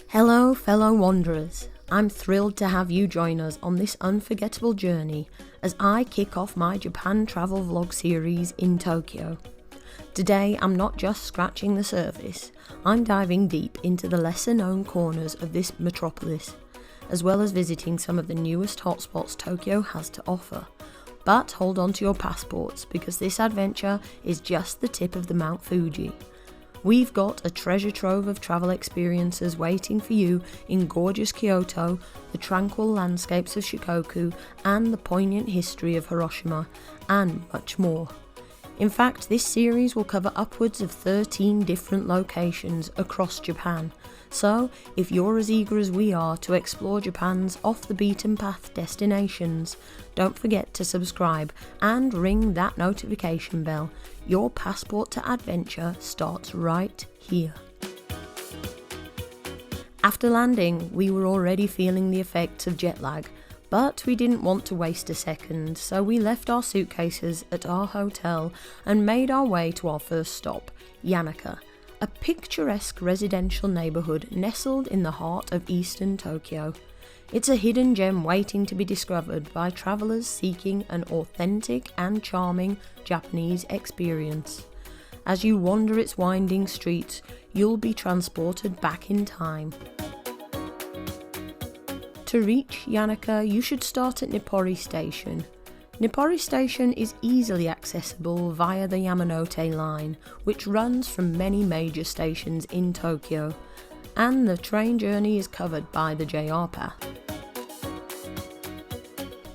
Hello, fellow wanderers. I'm thrilled to have you join us on this unforgettable journey as I kick off my Japan travel vlog series in Tokyo. Today, I'm not just scratching the surface, I'm diving deep into the lesser known corners of this metropolis, as well as visiting some of the newest hotspots Tokyo has to offer. But hold on to your passports, because this adventure is just the tip of the Mount Fuji. We've got a treasure trove of travel experiences waiting for you in gorgeous Kyoto, the tranquil landscapes of Shikoku, and the poignant history of Hiroshima, and much more. In fact, this series will cover upwards of 13 different locations across Japan. So, if you're as eager as we are to explore Japan's off-the-beaten-path destinations, don't forget to subscribe and ring that notification bell. Your passport to adventure starts right here. After landing, we were already feeling the effects of jet lag, but we didn't want to waste a second, so we left our suitcases at our hotel and made our way to our first stop, Yanaka, a picturesque residential neighbourhood nestled in the heart of eastern Tokyo. It's a hidden gem waiting to be discovered by travellers seeking an authentic and charming Japanese experience. As you wander its winding streets, you'll be transported back in time. To reach Yanaka, you should start at Nippori Station. Nippori Station is easily accessible via the Yamanote line, which runs from many major stations in Tokyo, and the train journey is covered by the JR path.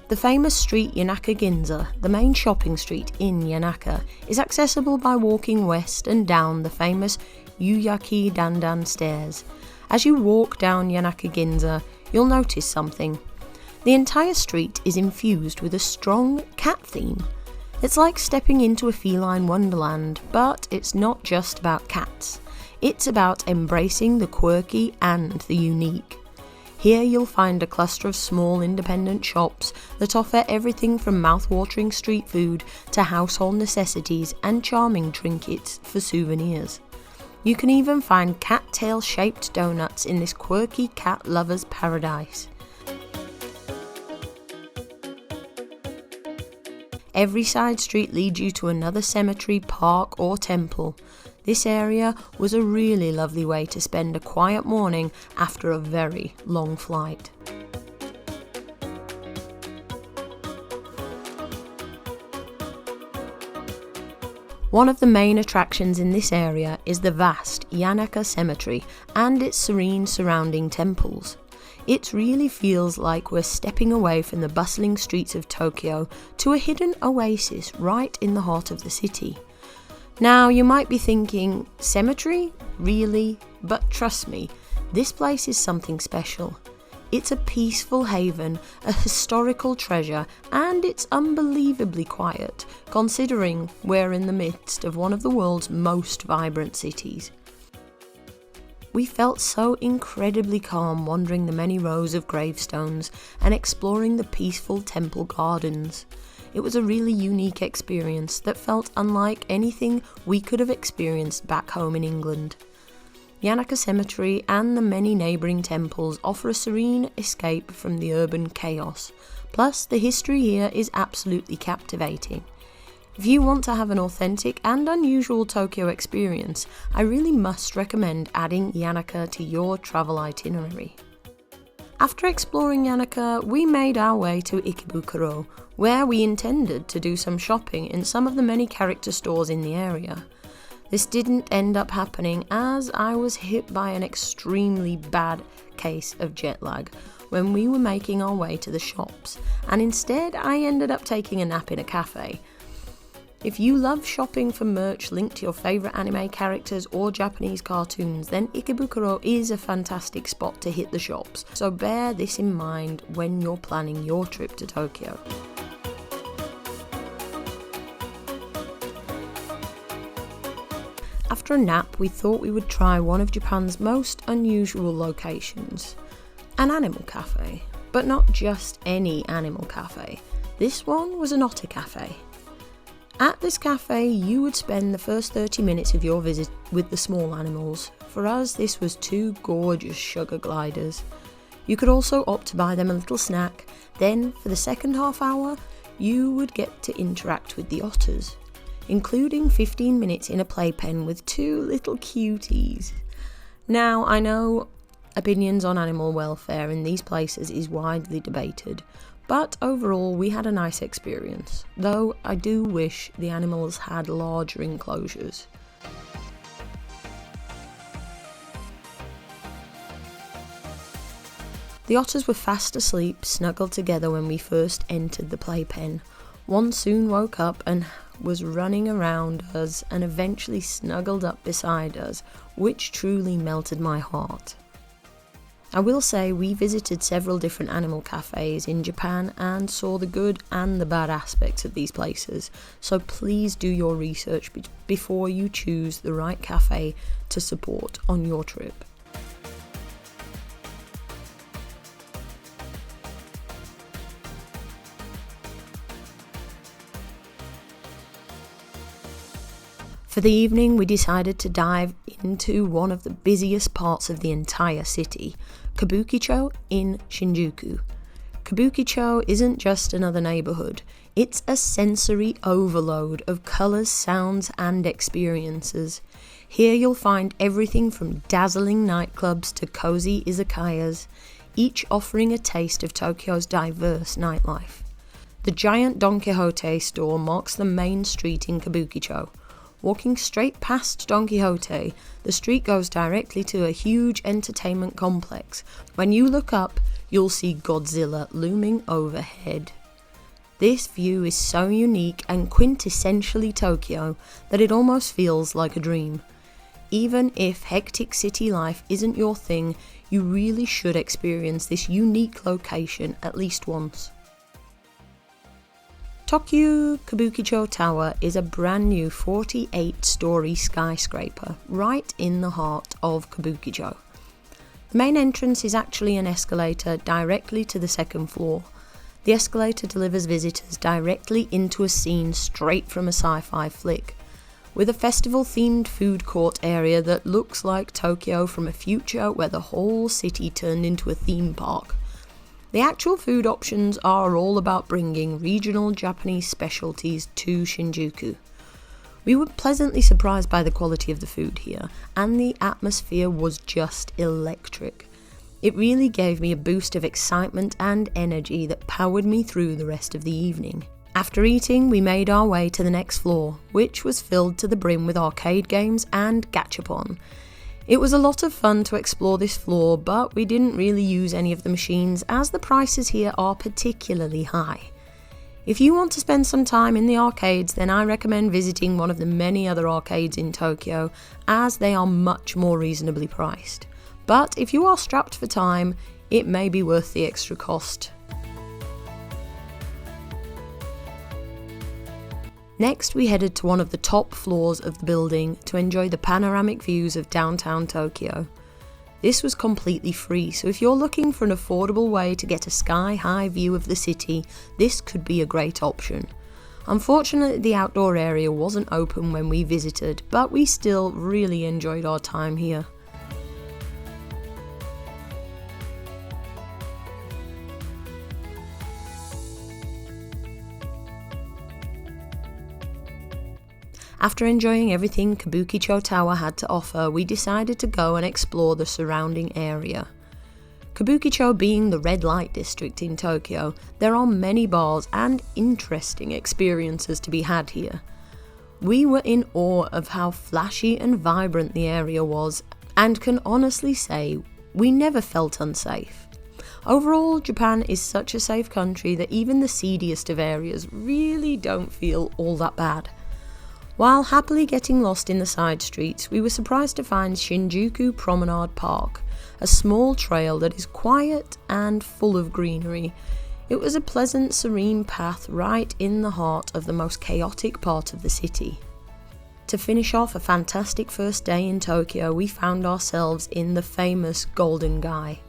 The famous street Yanaka Ginza, the main shopping street in Yanaka, is accessible by walking west and down the famous Yuyaki Dandan stairs. As you walk down Yanaka Ginza, you'll notice something. The entire street is infused with a strong cat theme. It's like stepping into a feline wonderland, but it's not just about cats. It's about embracing the quirky and the unique. Here you'll find a cluster of small independent shops that offer everything from mouth-watering street food to household necessities and charming trinkets for souvenirs. You can even find cat-tail-shaped donuts in this quirky cat lover's paradise. Every side street leads you to another cemetery, park or temple. This area was a really lovely way to spend a quiet morning after a very long flight. One of the main attractions in this area is the vast Yanaka Cemetery and its serene surrounding temples. It really feels like we're stepping away from the bustling streets of Tokyo to a hidden oasis right in the heart of the city. Now, you might be thinking, cemetery? Really? But trust me, this place is something special. It's a peaceful haven, a historical treasure, and it's unbelievably quiet, considering we're in the midst of one of the world's most vibrant cities. We felt so incredibly calm wandering the many rows of gravestones and exploring the peaceful temple gardens. It was a really unique experience that felt unlike anything we could have experienced back home in England. Yanaka Cemetery and the many neighbouring temples offer a serene escape from the urban chaos. Plus, the history here is absolutely captivating. If you want to have an authentic and unusual Tokyo experience, I really must recommend adding Yanaka to your travel itinerary. After exploring Yanaka, we made our way to Ikebukuro, where we intended to do some shopping in some of the many character stores in the area. This didn't end up happening as I was hit by an extremely bad case of jet lag when we were making our way to the shops, and instead I ended up taking a nap in a cafe. If you love shopping for merch linked to your favourite anime characters or Japanese cartoons, then Ikebukuro is a fantastic spot to hit the shops, so bear this in mind when you're planning your trip to Tokyo. After a nap, we thought we would try one of Japan's most unusual locations, an animal cafe. But not just any animal cafe. This one was an otter cafe. At this cafe, you would spend the first 30 minutes of your visit with the small animals. For us, this was 2 gorgeous sugar gliders. You could also opt to buy them a little snack. Then, for the second half hour, you would get to interact with the otters, including 15 minutes in a playpen with 2 little cuties. Now, I know opinions on animal welfare in these places is widely debated, but overall we had a nice experience, though I do wish the animals had larger enclosures. The otters were fast asleep, snuggled together when we first entered the playpen. One soon woke up and was running around us and eventually snuggled up beside us, which truly melted my heart. I will say we visited several different animal cafes in Japan and saw the good and the bad aspects of these places, so please do your research before you choose the right cafe to support on your trip. For the evening, we decided to dive into one of the busiest parts of the entire city, Kabukicho in Shinjuku. Kabukicho isn't just another neighbourhood, it's a sensory overload of colours, sounds and experiences. Here you'll find everything from dazzling nightclubs to cosy izakayas, each offering a taste of Tokyo's diverse nightlife. The giant Don Quixote store marks the main street in Kabukicho. Walking straight past Don Quixote, the street goes directly to a huge entertainment complex. When you look up, you'll see Godzilla looming overhead. This view is so unique and quintessentially Tokyo that it almost feels like a dream. Even if hectic city life isn't your thing, you really should experience this unique location at least once. Tokyu Kabukicho Tower is a brand new 48-storey skyscraper right in the heart of Kabukicho. The main entrance is actually an escalator directly to the second floor. The escalator delivers visitors directly into a scene straight from a sci-fi flick, with a festival-themed food court area that looks like Tokyo from a future where the whole city turned into a theme park. The actual food options are all about bringing regional Japanese specialties to Shinjuku. We were pleasantly surprised by the quality of the food here, and the atmosphere was just electric. It really gave me a boost of excitement and energy that powered me through the rest of the evening. After eating, we made our way to the next floor, which was filled to the brim with arcade games and gachapon. It was a lot of fun to explore this floor, but we didn't really use any of the machines as the prices here are particularly high. If you want to spend some time in the arcades, then I recommend visiting one of the many other arcades in Tokyo, as they are much more reasonably priced. But if you are strapped for time, it may be worth the extra cost. Next, we headed to one of the top floors of the building to enjoy the panoramic views of downtown Tokyo. This was completely free, so if you're looking for an affordable way to get a sky-high view of the city, this could be a great option. Unfortunately, the outdoor area wasn't open when we visited, but we still really enjoyed our time here. After enjoying everything Kabukicho Tower had to offer, we decided to go and explore the surrounding area. Kabukicho being the red light district in Tokyo, there are many bars and interesting experiences to be had here. We were in awe of how flashy and vibrant the area was, and can honestly say we never felt unsafe. Overall, Japan is such a safe country that even the seediest of areas really don't feel all that bad. While happily getting lost in the side streets, we were surprised to find Shinjuku Promenade Park, a small trail that is quiet and full of greenery. It was a pleasant, serene path right in the heart of the most chaotic part of the city. To finish off a fantastic first day in Tokyo, we found ourselves in the famous Golden Gai.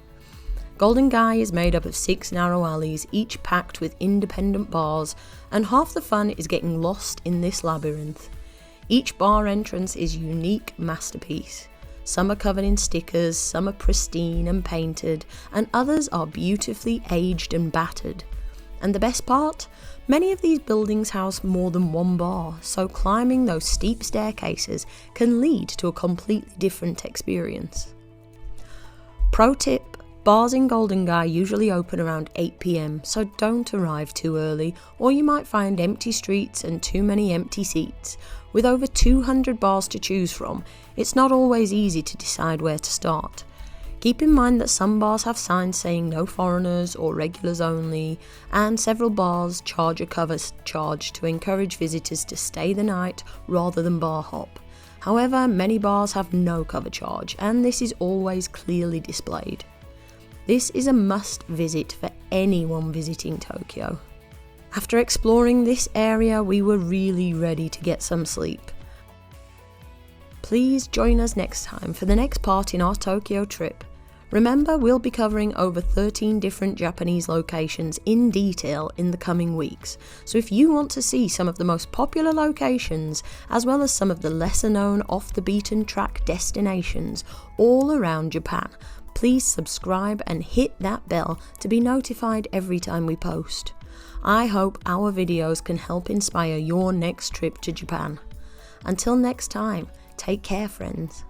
Golden Gai is made up of 6 narrow alleys, each packed with independent bars, and half the fun is getting lost in this labyrinth. Each bar entrance is a unique masterpiece. Some are covered in stickers, some are pristine and painted, and others are beautifully aged and battered. And the best part? Many of these buildings house more than one bar, so climbing those steep staircases can lead to a completely different experience. Pro tip: bars in Golden Gai usually open around 8 PM, so don't arrive too early, or you might find empty streets and too many empty seats. With over 200 bars to choose from, it's not always easy to decide where to start. Keep in mind that some bars have signs saying no foreigners or regulars only, and several bars charge a cover charge to encourage visitors to stay the night rather than bar hop. However, many bars have no cover charge, and this is always clearly displayed. This is a must visit for anyone visiting Tokyo. After exploring this area, we were really ready to get some sleep. Please join us next time for the next part in our Tokyo trip. Remember, we'll be covering over 13 different Japanese locations in detail in the coming weeks, so if you want to see some of the most popular locations, as well as some of the lesser known off the beaten track destinations all around Japan, please subscribe and hit that bell to be notified every time we post. I hope our videos can help inspire your next trip to Japan. Until next time, take care, friends.